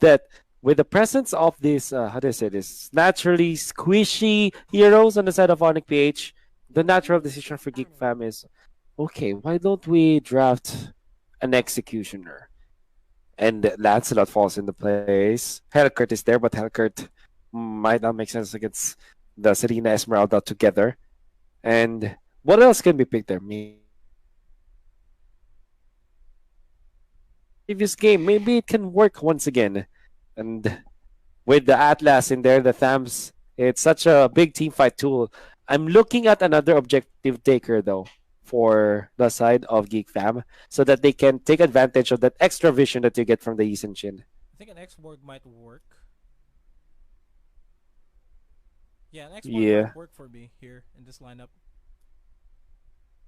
that with the presence of these, how do I say this, naturally squishy heroes on the side of Onic PH, the natural decision for Geek Fam is, okay, why don't we draft an executioner? And Lancelot falls into place. Hellcurt is there, but Hellcurt might not make sense against the Serena Esmeralda together. And what else can be picked there? Previous game, maybe it can work once again. And with the Atlas in there, the Thams, it's such a big team fight tool. I'm looking at another objective taker though for the side of Geek Fam so that they can take advantage of that extra vision that you get from the Yisun Shin. I think an X-Borg might work. Yeah, an X-Borg Yeah. might work for me here in this lineup.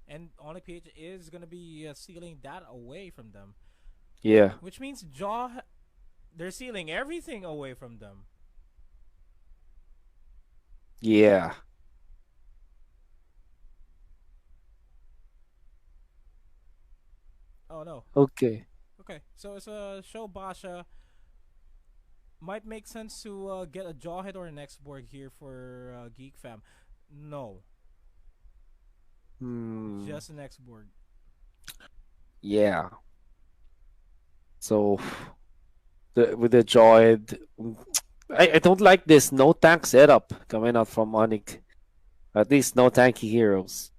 And Onic PH is going to be sealing that away from them. Yeah. Which means they're sealing everything away from them. Yeah. Oh no. Okay. Okay, so it's a show Basha. Might make sense to get a Jawhead or an X-Borg here for Geek Fam. No, Hmm. just an X-Borg. Yeah. So with the Droid, I don't like this no tank setup coming out from Onic. At least no tanky heroes.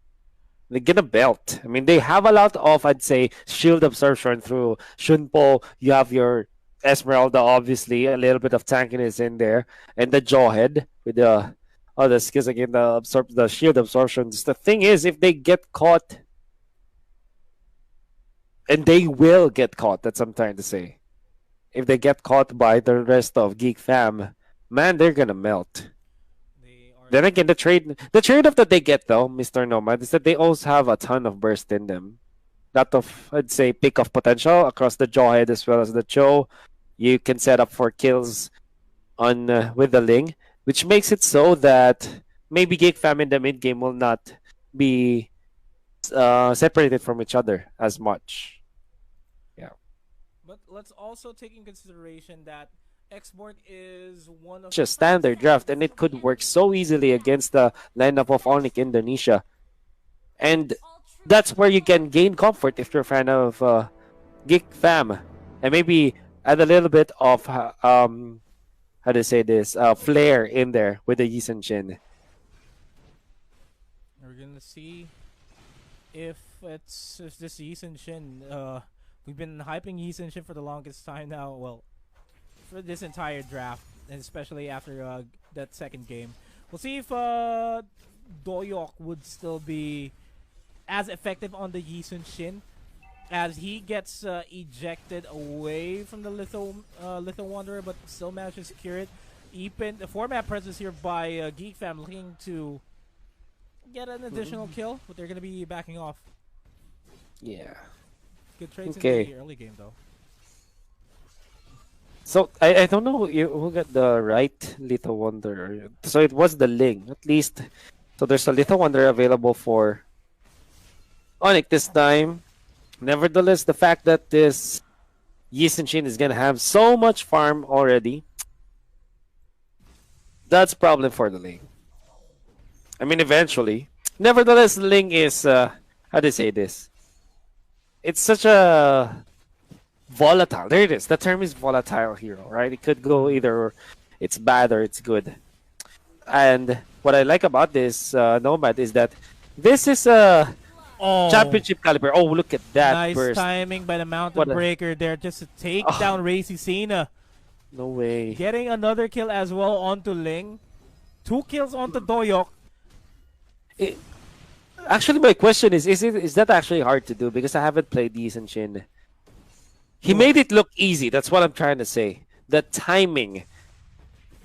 They get a belt. I mean, they have a lot of, I'd say, shield absorption through Shunpo. You have your Esmeralda, obviously, a little bit of tankiness in there, and the Jawhead with the other skills again, the shield absorption. The thing is, if they get caught, and they will get caught, that's what I'm trying to say. If they get caught by the rest of Geek Fam, man, they're gonna melt. They are Then looking. again, the trade off that they get though, Mr. Nomad, is that they also have a ton of burst in them. Lot of, I'd say, pick of potential across the Jawhead as well as the Cho. You can set up for kills on with the Ling, which makes it so that maybe Geek Fam in the mid game will not be separated from each other as much. Yeah, But let's also take in consideration that X-Borg is one of. just standard draft, and it could work so easily against the lineup of Onic Indonesia, and that's where you can gain comfort if you're a fan of Geek Fam, and maybe add a little bit of how to say this flair in there with the Yisun Shin. We're gonna see if this Yisun Shin. We've been hyping Yisun Shin for the longest time now. Well, for this entire draft, and especially after that second game. We'll see if Doyok would still be as effective on the Yisun Shin as he gets ejected away from the Litho Wanderer, but still manages to secure it. Even the format presence here by Geek Fam looking to get an additional kill, but they're going to be backing off. Yeah. Good trades in Okay. the early game, though. So I don't know who got the right Little Wonder. So it was the Ling, at least. So there's a Little Wonder available for Onic this time. Nevertheless, the fact that this Yisun Shin is gonna have so much farm already, that's a problem for the Ling. I mean, eventually. Nevertheless, the Ling is how do you say this? It's such a volatile. There it is. The term is volatile hero, right? It could go either it's bad or it's good. And what I like about this Nomad is that this is a Oh, championship caliber. Oh, look at that nice burst. timing by the Mountain What a Breaker there just to take oh, down Racy Cena. no way. Getting another kill as well onto Ling. 2 kills onto Doyok. It, actually, my question is that actually hard to do because I haven't played Yisun Shin. He made it look easy. That's what I'm trying to say. The timing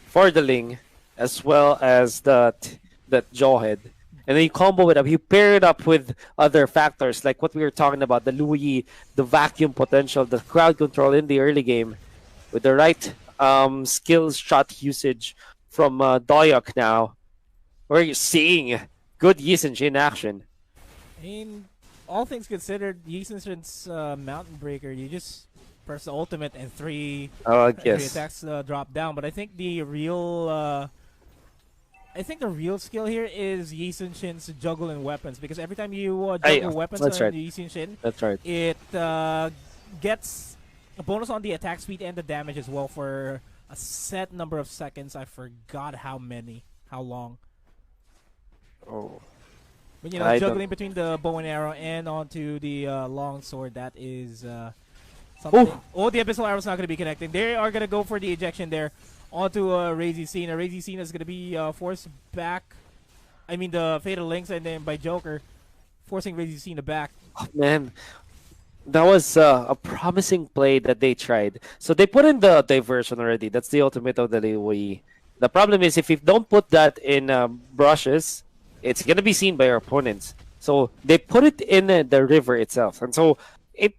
for the Ling as well as that Jawhead. And then you combo it up. You pair it up with other factors like what we were talking about, the Louis, the vacuum potential, the crowd control in the early game, with the right skills shot usage from Doyok now. We're seeing good Yisun in action. I mean, all things considered, Yisen's Mountain Breaker, you just First ultimate and Oh, three yes. attacks drop down. But I think the real skill here is Yi Sun Shin's juggling weapons, because every time you I, juggle weapons that's on right. Yi Sun Shin, That's right. it gets a bonus on the attack speed and the damage as well for a set number of seconds. I forgot how many, how long. Oh, But I don't. juggling between the bow and arrow and onto the long sword, that is something. Oh, Oh, the abyssal arrow's not going to be connecting. They are going to go for the ejection there onto Razy Cena. Razy Cena is going to be forced back. I mean, the Fatal Links, and then by Joker, forcing Razy Cena back. man. That was a promising play that they tried. So they put in the diversion already. That's the ultimate of the Liwei. The problem is if you don't put that in brushes, it's gonna be seen by your opponents. So they put it in the river itself, and so it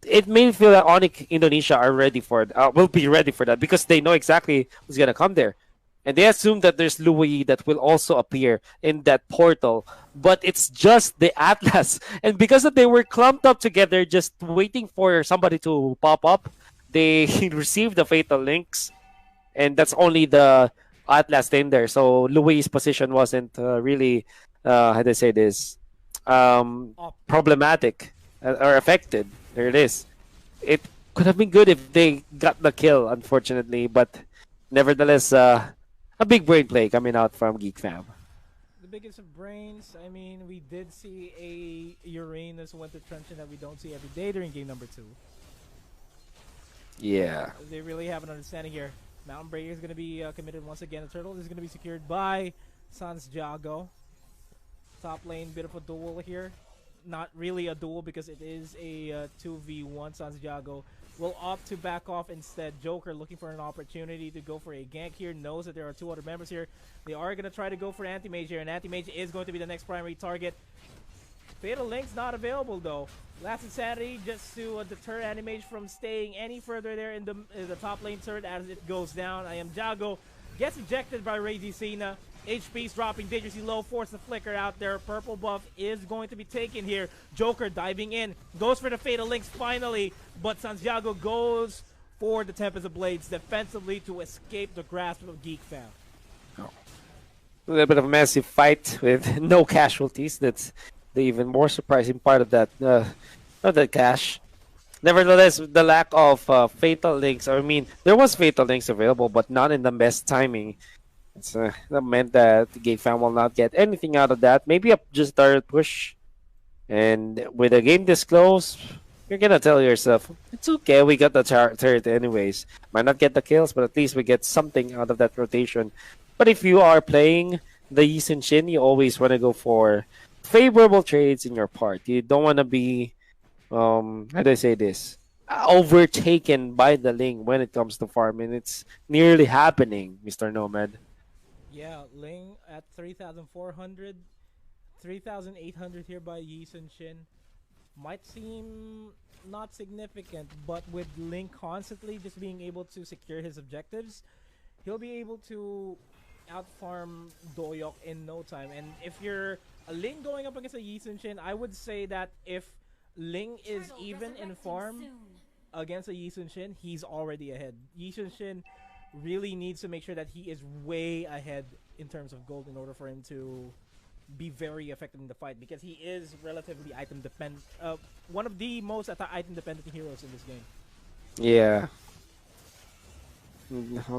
it made me feel that Onic Indonesia are ready for it. Will be ready for that because they know exactly who's gonna come there, and they assume that there's Louis that will also appear in that portal. But it's just the Atlas, and because that they were clumped up together, just waiting for somebody to pop up, they received the fatal links, and that's only the Atlas in there. So Louis' position wasn't really, how do I say this, Up. problematic or affected. There it is. It could have been good if they got the kill, unfortunately, but nevertheless, a big brain play coming out from Geek Fam. The biggest of brains. I mean, we did see a Uranus Winter Truncheon that we don't see every day during game number 2. Yeah. They really have an understanding here. Mountain Breaker is going to be committed once again. The turtle is going to be secured by Sans Jago. Top lane, bit of a duel here. Not really a duel because it is a 2v1. Sans Jago will opt to back off instead. Joker looking for an opportunity to go for a gank here. Knows that there are 2 other members here. They are going to try to go for Anti-Mage here, and Anti-Mage is going to be the next primary target. Fatal Link's not available though. Last Insanity just to deter Anti-Mage from staying any further there in the top lane turret as it goes down. I am Jago. Gets ejected by Razy Cena. HP's dropping dangerously low. Force the flicker out there. Purple buff is going to be taken here. Joker diving in. Goes for the Fatal Links finally. But Santiago goes for the Tempest of Blades defensively to escape the grasp of Geek Fam. Oh. A little bit of a massive fight with no casualties. That's the even more surprising part of that cash. Nevertheless, the lack of fatal links. I mean, there was fatal links available, but not in the best timing. That meant that the Geek Fan will not get anything out of that. Maybe a just direct push. And with a game this close, you're gonna tell yourself, it's okay, we got the turret anyways. Might not get the kills, but at least we get something out of that rotation. But if you are playing the Yi Sun Shin, you always want to go for favorable trades in your part. You don't want to be, how do I say this? Overtaken by the Ling when it comes to farming. It's nearly happening, Mr. Nomad. Yeah, Ling at 3,400, 3,800 here by Yi Sun Shin. Might seem not significant, but with Ling constantly just being able to secure his objectives, he'll be able to outfarm Doyok in no time. And if you're a Ling going up against a Yi Sun Shin, I would say that if Ling is even in farm against a Yi Sun Shin, he's already ahead. Yi Sun Shin really needs to make sure that he is way ahead in terms of gold in order for him to be very effective in the fight, because he is relatively item dependent. One of the most item dependent heroes in this game. Yeah.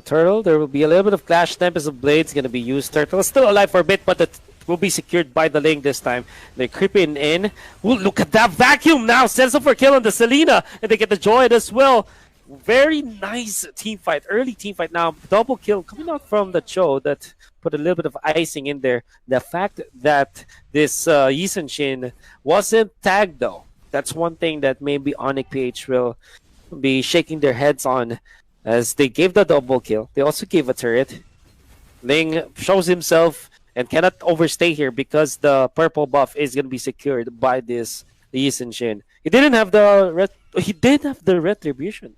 Turtle, there will be a little bit of Clash. Tempest of Blades going to be used. Turtle is still alive for a bit, but it will be secured by the Ling this time. They're creeping in. Ooh, look at that vacuum now. Sends up for kill on the Selena, and they get the Joy as well. Very nice team fight. Early team fight now. Double kill coming out from the Cho that put a little bit of icing in there. The fact that this Yi Sun Shin wasn't tagged though. That's one thing that maybe Onic PH will be shaking their heads on, as they gave the double kill. They also gave a turret. Ling shows himself and cannot overstay here because the purple buff is going to be secured by this Yi Sun Shin. He did have the retribution,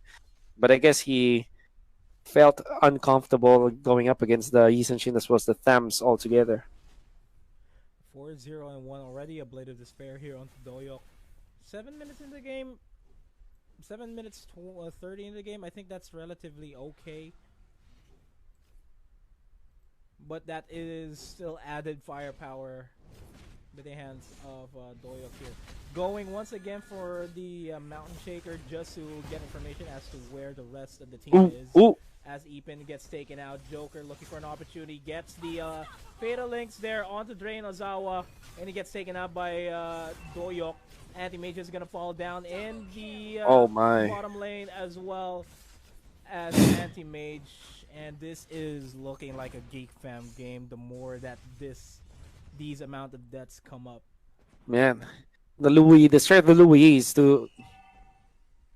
but I guess he felt uncomfortable going up against the Yi Sun Shin as well as the Thams altogether. 4-0 and 1 already. A Blade of Despair here onto Doyok. 7 minutes in the game. 7 minutes 30 in the game. I think that's relatively okay, but that is still added firepower with the hands of Doyok here. Going once again for the Mountain Shaker just to get information as to where the rest of the team Ooh, is. ooh. As Epin gets taken out, Joker looking for an opportunity, gets the Fatal Links there onto Drain Ozawa, and he gets taken out by Doyok. Anti-Mage is going to fall down in the Oh my. bottom lane as well as Anti-Mage. And this is looking like a Geek Fam game the more that these amount of deaths come up. Man, the strength of Louis is to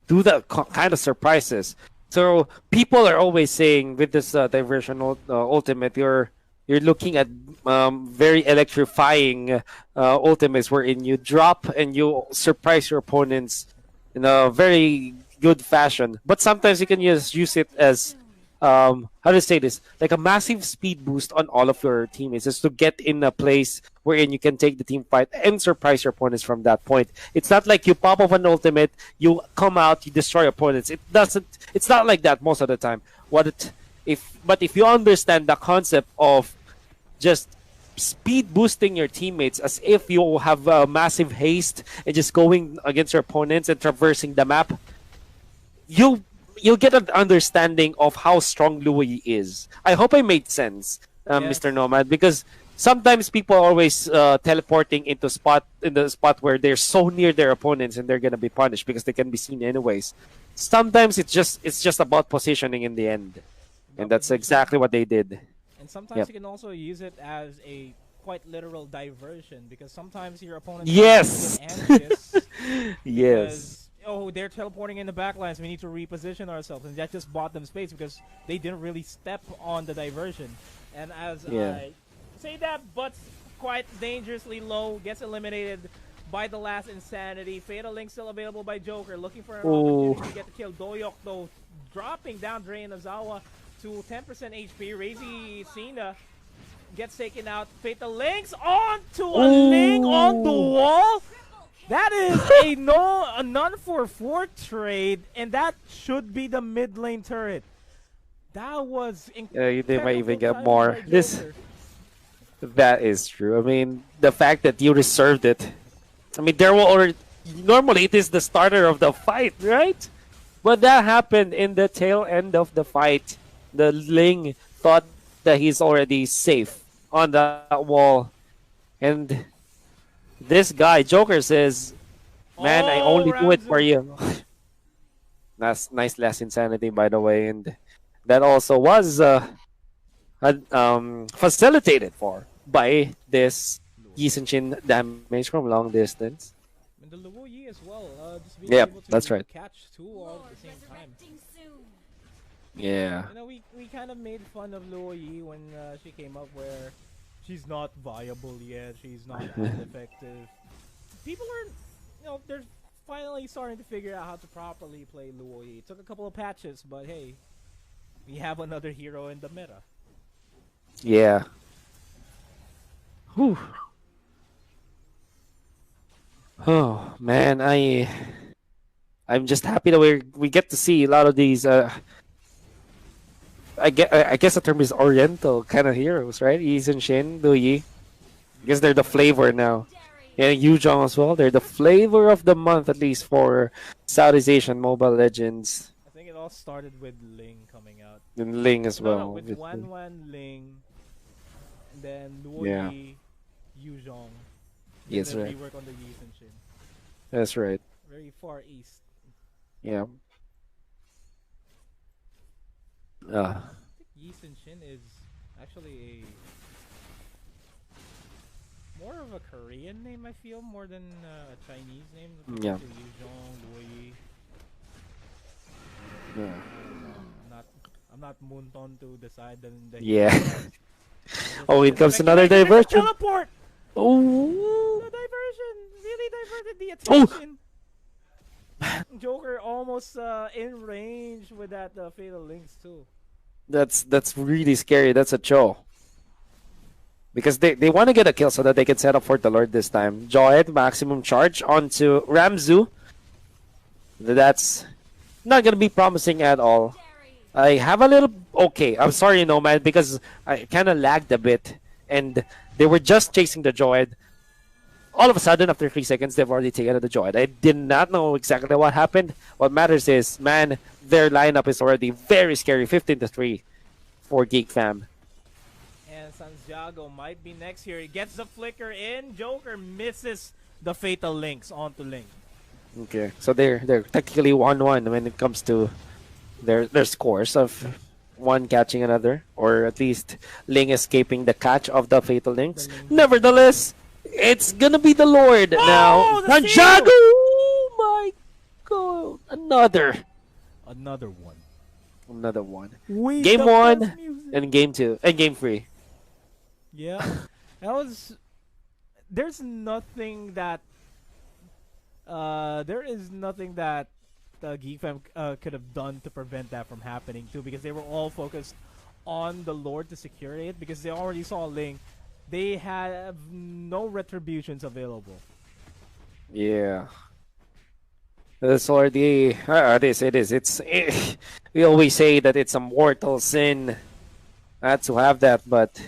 do that kind of surprises. So people are always saying with this diversion ultimate, you're looking at very electrifying ultimates wherein you drop and you surprise your opponents in a very good fashion. But sometimes you can just use it as how to say this, like a massive speed boost on all of your teammates, just to get in a place wherein you can take the team fight and surprise your opponents from that point. It's not like you pop off an ultimate, you come out, you destroy opponents. It doesn't. It's not like that most of the time. But if you understand the concept of just speed boosting your teammates as if you have a massive haste and just going against your opponents and traversing the map, you'll get an understanding of how strong Louis is. I hope I made sense, Yes. Mr. Nomad, because sometimes people are always teleporting in the spot where they're so near their opponents and they're gonna be punished because they can be seen anyways. Sometimes it's just about positioning in the end, and that's exactly what they did. And sometimes Yep. you can also use it as a quite literal diversion because sometimes your opponent Yes. get anxious Yes. because they're teleporting in the backlines. We need to reposition ourselves, and that just bought them space because they didn't really step on the diversion. And as Yeah. I say that, Butts quite dangerously low, gets eliminated by the last Insanity. Fatal Link still available by Joker, looking for an opportunity to get the kill. Doyok though dropping down Drain Ozawa to 10% HP. Razy Cena gets taken out. Fatal Links onto a Link on the wall. That is a none for 4 trade, and that should be the mid lane turret. That was They might even get timing more. by This Joker. That is true. I mean, the fact that you reserved it. I mean, there will already. Normally, it is the starter of the fight, right? But that happened in the tail end of the fight. The Ling thought that he's already safe on that wall. And this guy, Joker, says, man, I only do it for you. That's nice last insanity, by the way. And that also was facilitated for by this Yisenchin damage from long distance. And the Luo Yi as well, just being Yep, able to that's right. catch 2 all at the same time. Yeah. You know, we kind of made fun of Luo Yi when she came up, where she's not viable yet, she's not as effective. People are, they're finally starting to figure out how to properly play Luo Yi. It took a couple of patches, but hey, we have another hero in the meta. Yeah. Whew. Oh man, I'm just happy that we get to see a lot of these. I guess the term is Oriental kind of heroes, right? Yi and Shin, Du Yi. I guess they're the flavor now. Yeah, Yu Zhong as well. They're the flavor of the month, at least for Southeast Asian Mobile Legends. I think it all started with Ling coming out. And Ling as well. No, with obviously. Wan Ling, and then Luo Yeah. Yi, Yu Zhong. Yes, then right. rework on the Yi and Shin. That's right. Very far east. Yeah. I think Yi and Shin is actually more of a Korean name, I feel, more than a Chinese name. Yeah. Yu Zhong, Luo Yi. Yeah. I'm not Munton to decide the Yeah. Just Oh, it comes another speculate. There's a diversion. teleport! Oh. The diversion really diverted the Oh. attention. Joker almost in range with that Fatal Links too. That's really scary. That's a Cho. Because they want to get a kill so that they can set up for the Lord this time. Joed, maximum charge onto Ramzu. That's not gonna be promising at all. I have a little okay. I'm sorry, Nomad, because I kind of lagged a bit, and they were just chasing the Droid. All of a sudden, after 3 seconds, they've already taken the Droid. I did not know exactly what happened. What matters is, man, their lineup is already very scary. 15-3 for Geek Fam. And Santiago might be next here. He gets the flicker in. Joker misses the fatal links onto Link. Okay, so they're technically 1-1 when it comes to their scores of one catching another, or at least Ling escaping the catch of the fatal links. Nevertheless, it's gonna be the Lord now. The Santiago! steal! Oh my god! Another one. Another one. We Game the 1 best music. and game 2 and game 3. Yeah, that was. There's nothing that. There is nothing that Geek Fam could have done to prevent that from happening too, because they were all focused on the Lord to secure it, because they already saw Ling. They have no retributions available. Yeah. That's already it is. We always say that it's a mortal sin not to have that, but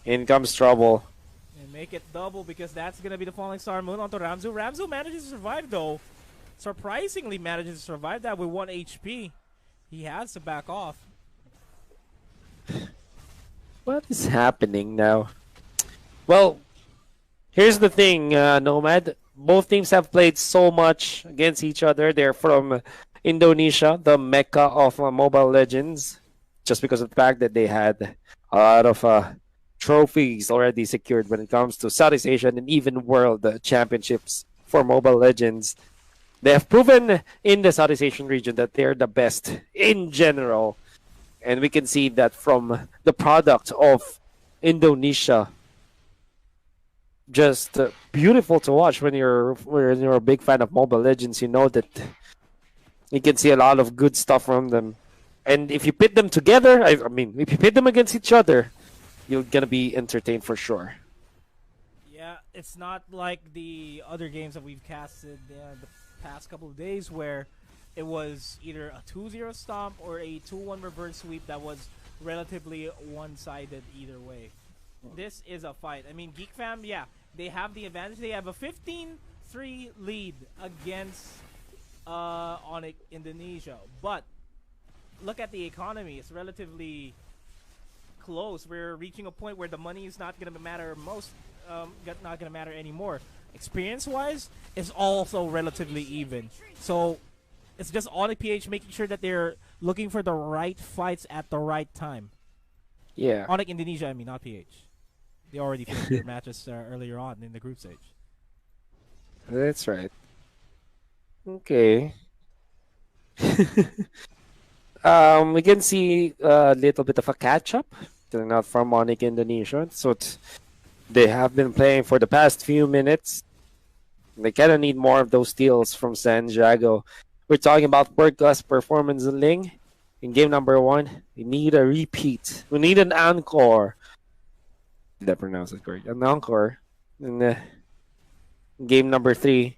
in comes trouble. And make it double, because that's gonna be the falling star moon onto Ramzu. Ramzu manages to survive though. Surprisingly manages to survive that with 1 HP. He has to back off. What is happening now? Well, here's the thing, Nomad. Both teams have played so much against each other. They're from Indonesia, the mecca of Mobile Legends, just because of the fact that they had a lot of trophies already secured when it comes to Southeast Asian and even World Championships for Mobile Legends. They have proven in the Southeast Asian region that they're the best in general. And we can see that from the product of Indonesia. Just beautiful to watch when you're a big fan of Mobile Legends. You know that you can see a lot of good stuff from them. And if you pit them together, I mean, if you pit them against each other, you're gonna be entertained for sure. Yeah, it's not like the other games that we've casted the past couple of days, where it was either a 2-0 stomp or a 2-1 reverse sweep that was relatively one-sided either way. This is a fight. I mean, Geek Fam, yeah, they have the advantage. They have a 15-3 lead against Onic Indonesia. But look at the economy. It's relatively close. We're reaching a point where the money is not going to matter not going to matter anymore. Experience-wise, it's also relatively even. So it's just Onic PH making sure that they're looking for the right fights at the right time. Yeah. Onic Indonesia, I mean, not PH. They already finished their matches earlier on in the group stage. That's right. Okay. We can see a little bit of a catch-up out from Onic Indonesia. So they have been playing for the past few minutes. They kind of need more of those steals from Santiago. We're talking about world-class performance in Ling. In game number 1, we need a repeat. We need an encore. Did I pronounce it correct? An encore in game number 3.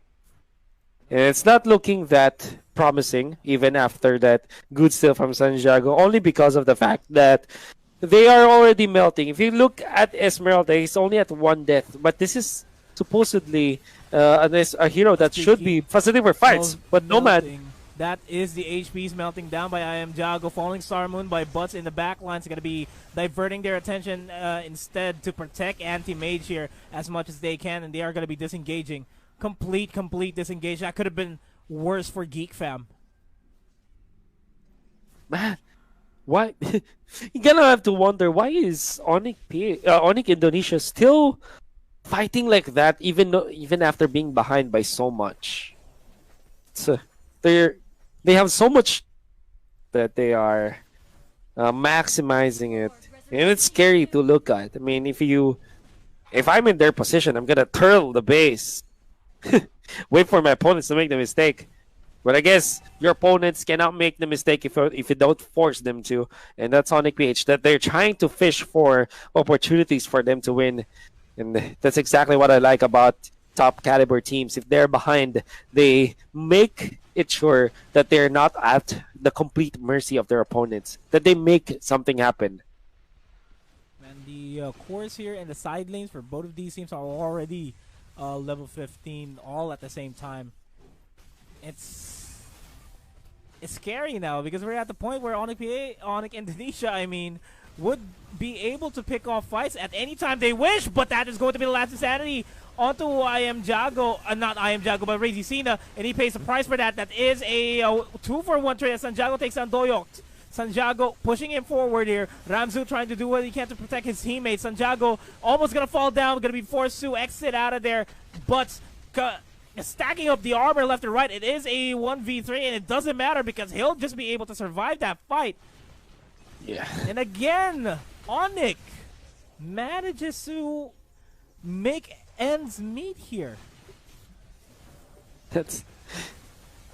And it's not looking that promising, even after that good steal from Santiago, only because of the fact that they are already melting. If you look at Esmeralda, he's only at 1 death, but this is supposedly a hero that should be facilitating for fights, but Nomad. That is the HPs melting down by Jago. Falling Star Moon by Butts in the back lines are going to be diverting their attention instead to protect Anti-Mage here as much as they can, and they are going to be disengaging. Complete disengage. That could have been worse for Geek Fam. Man, why? You're gonna have to wonder, why is Onic Indonesia still fighting like that, even after being behind by so much? They have so much that they are maximizing it, and it's scary to look at. I mean, if I'm in their position, I'm gonna turtle the base, wait for my opponents to make the mistake. But I guess your opponents cannot make the mistake if you don't force them to, and that's Onic PH, that they're trying to fish for opportunities for them to win, and that's exactly what I like about top caliber teams. If they're behind, they make it sure that they're not at the complete mercy of their opponents, that they make something happen. And the cores here and the side lanes for both of these teams are already level 15, all at the same time. It's scary now because we're at the point where Onic Indonesia, I mean, would be able to pick off fights at any time they wish, but that is going to be the last insanity onto I Am Jago, not I Am Jago, but Razy Cena, and he pays the price for that. That is a 2-for-1 trade as Santiago takes on Doyok. Santiago pushing him forward here. Ramzu trying to do what he can to protect his teammates. Santiago almost going to fall down, going to be forced to exit out of there, but stacking up the armor left and right. It is a 1v3, and it doesn't matter because he'll just be able to survive that fight. Yeah. And again, Onic manages to make ends meet here.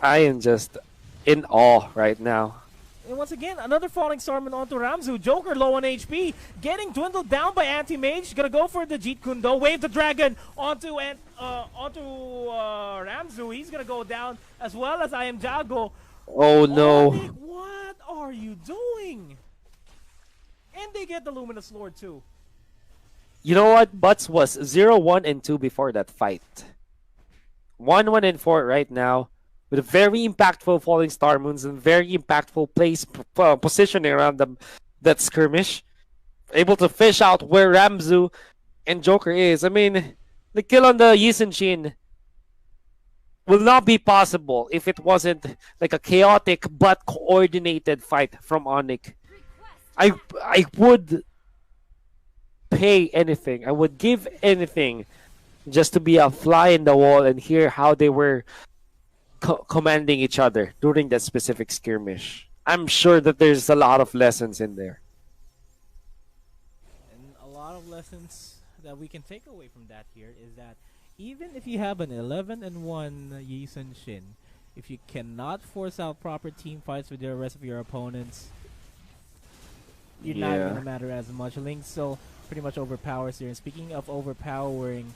I am just in awe right now. And once again, another falling starman onto Ramzu. Joker low on HP, getting dwindled down by Anti-Mage. Gonna go for the Jeet Kundo. Wave the Dragon onto Ramzu. He's gonna go down as well as I Am Jago. Oh no. Onic, what are you doing? And they get the Luminous Lord too. You know what? Butts was 0-1 and 2 before that fight. 1-1 and 4 right now, with a very impactful falling star moons and very impactful positioning around that skirmish. Able to fish out where Ramzu and Joker is. I mean, the kill on the Yisun Shin will not be possible if it wasn't like a chaotic but coordinated fight from Onic. I would pay anything. I would give anything just to be a fly in the wall and hear how they were commanding each other during that specific skirmish. I'm sure that there's a lot of lessons in there. And a lot of lessons that we can take away from that here is that even if you have an 11-1 Yisun Shin, if you cannot force out proper team fights with the rest of your opponents, you're not going to matter as much. Link still pretty much overpowers here. And speaking of overpowering,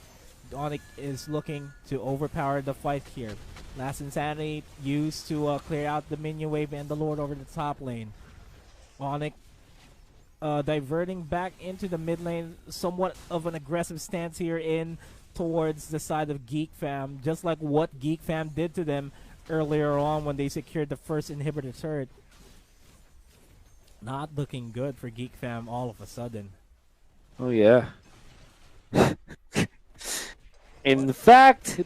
Onic is looking to overpower the fight here. Last Insanity used to clear out the minion wave and the Lord over the top lane. Onic diverting back into the mid lane, somewhat of an aggressive stance here in towards the side of Geek Fam, just like what Geek Fam did to them earlier on when they secured the first inhibitor turret. Not looking good for Geek Fam all of a sudden. Oh yeah. In fact,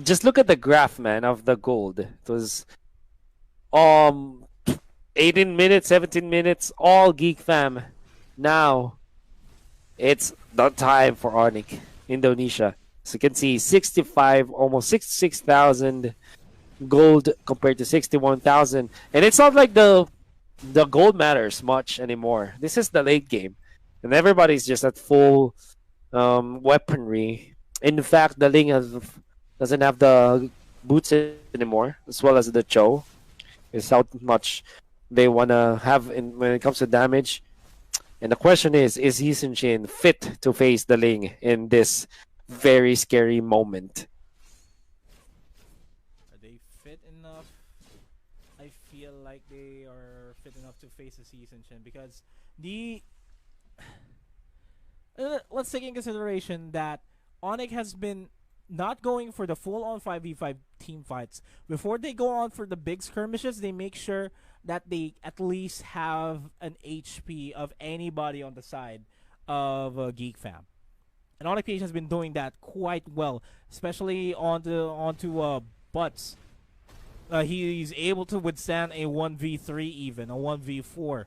just look at the graph, man, of the gold. It was 18 minutes, 17 minutes, all Geek Fam. Now it's the time for Onic Indonesia. So you can see 65, almost 66,000 gold compared to 61,000. And it's not like the gold matters much anymore. This is the late game. And everybody's just at full weaponry. In fact, the Ling doesn't have the boots anymore, as well as the Cho. It's how much they want to have when it comes to damage. And the question is Yisun Shin fit to face the Ling in this very scary moment? Are they fit enough? I feel like they are fit enough to face the Yisun Shin because the... let's take in consideration that Onic has been not going for the full-on 5v5 team fights. Before they go on for the big skirmishes, they make sure that they at least have an HP of anybody on the side of Geek Fam. And Onic PH has been doing that quite well, especially onto Butts. He's able to withstand a 1v3 even, a 1v4 for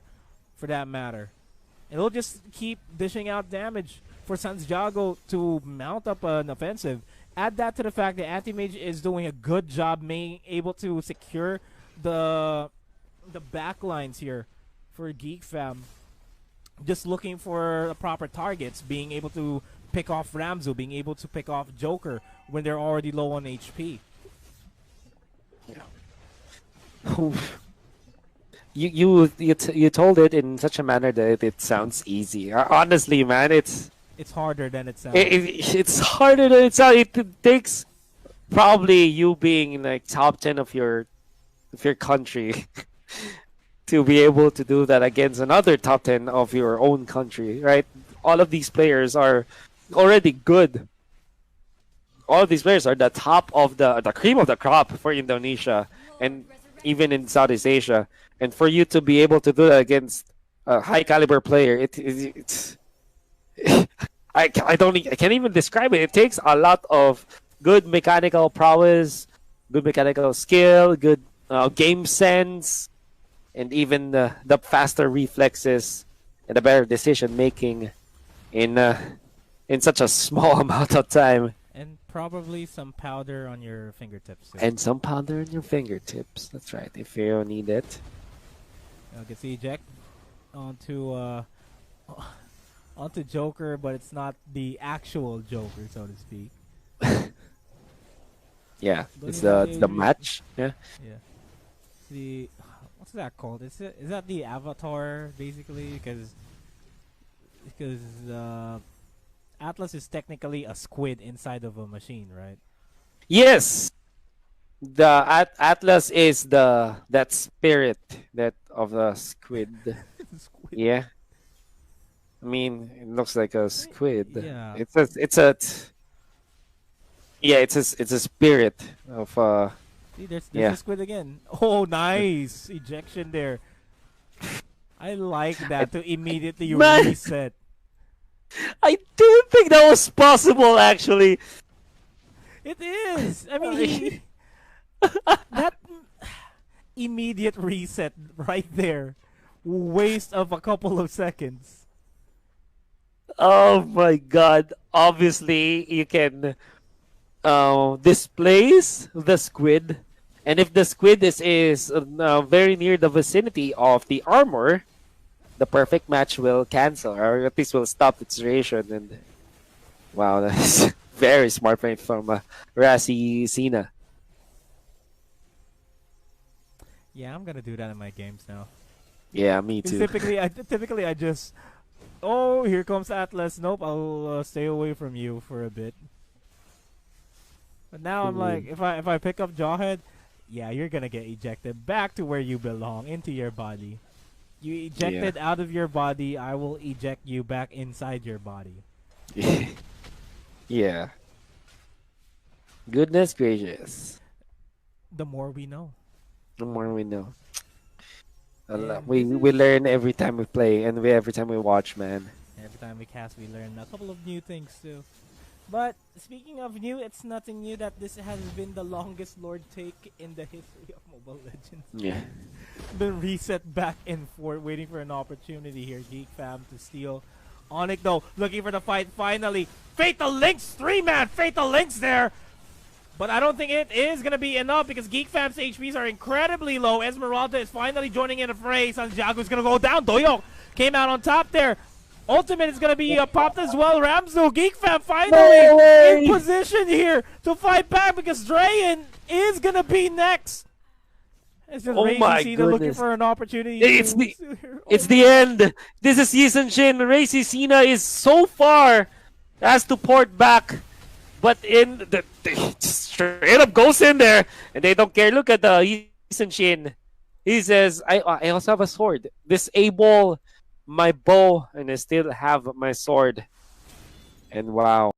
that matter. And he'll just keep dishing out damage for Santiago to mount up an offensive. Add that to the fact that Anti-Mage is doing a good job being able to secure the backlines here for Geek Fam. Just looking for the proper targets, being able to pick off Ramzu, being able to pick off Joker when they're already low on HP. Yeah. You told it in such a manner that it sounds easy. Honestly, man, it's harder than it sounds. It's harder than it sounds. It takes probably you being like top 10 of your of your country to be able to do that against another top 10 of your own country, right? All of these players are already good. All of these players are the top of the cream of the crop for Indonesia and even in Southeast Asia. And for you to be able to do that against a high caliber player, it's I can't even describe it. It takes a lot of good mechanical prowess, good mechanical skill, good game sense, and even the faster reflexes and the better decision making in such a small amount of time. And probably some powder on your fingertips too. And some powder in your fingertips. That's right, if you need it. You can see eject onto onto Joker, but it's not the actual Joker, so to speak. Yeah, But it's yeah, the match. Yeah. Yeah. The what's that called? Is that the avatar basically? Because Atlas is technically a squid inside of a machine, right? Yes, the Atlas is the that spirit that of the squid. Squid. Yeah, I mean it looks like a squid. Yeah. It's a spirit of See, there's yeah. a squid again. Oh, nice ejection there. I like that to immediately Man, reset. I didn't think that was possible actually. It is. I mean, that immediate reset right there, waste of a couple of seconds. Oh my god! Obviously, you can displace the squid, and if the squid is very near the vicinity of the armor, the perfect match will cancel, or at least will stop its duration. And wow, that's very smart play from Rasi Cena. Yeah, I'm gonna do that in my games now. Yeah, me 'Cause too. typically I just, oh, here comes Atlas. Nope, I'll stay away from you for a bit. But now I'm like, if I pick up Jawhead, yeah, you're gonna get ejected back to where you belong, into your body. You ejected out of your body, I will eject you back inside your body. Yeah. Goodness gracious. The more we know. The more we know. And We learn every time we play and every time we watch, man. every time we cast, we learn a couple of new things too. But speaking of new, it's nothing new that this has been the longest Lord take in the history of Mobile Legends. Yeah. Been reset back and forth, waiting for an opportunity here. Geek fam to steal. Onic though, looking for the fight finally. Fatal Links, 3-man Fatal Links there. But I don't think it is going to be enough because Geek fam's HPs are incredibly low. Esmeralda is finally joining in the fray. Santiago is going to go down. Doyok came out on top there. Ultimate is going to be popped as well. Ramzo, Geek fam finally in position here to fight back because Drayan is going to be next. It's just my Cena looking goodness. for an opportunity. It's the end. This is Season Shin. Racy Cena is so far as to port back. But they just straight up goes in there and they don't care. Look at the Season Shin. He says, I also have a sword. Disable my bow and I still have my sword. And wow.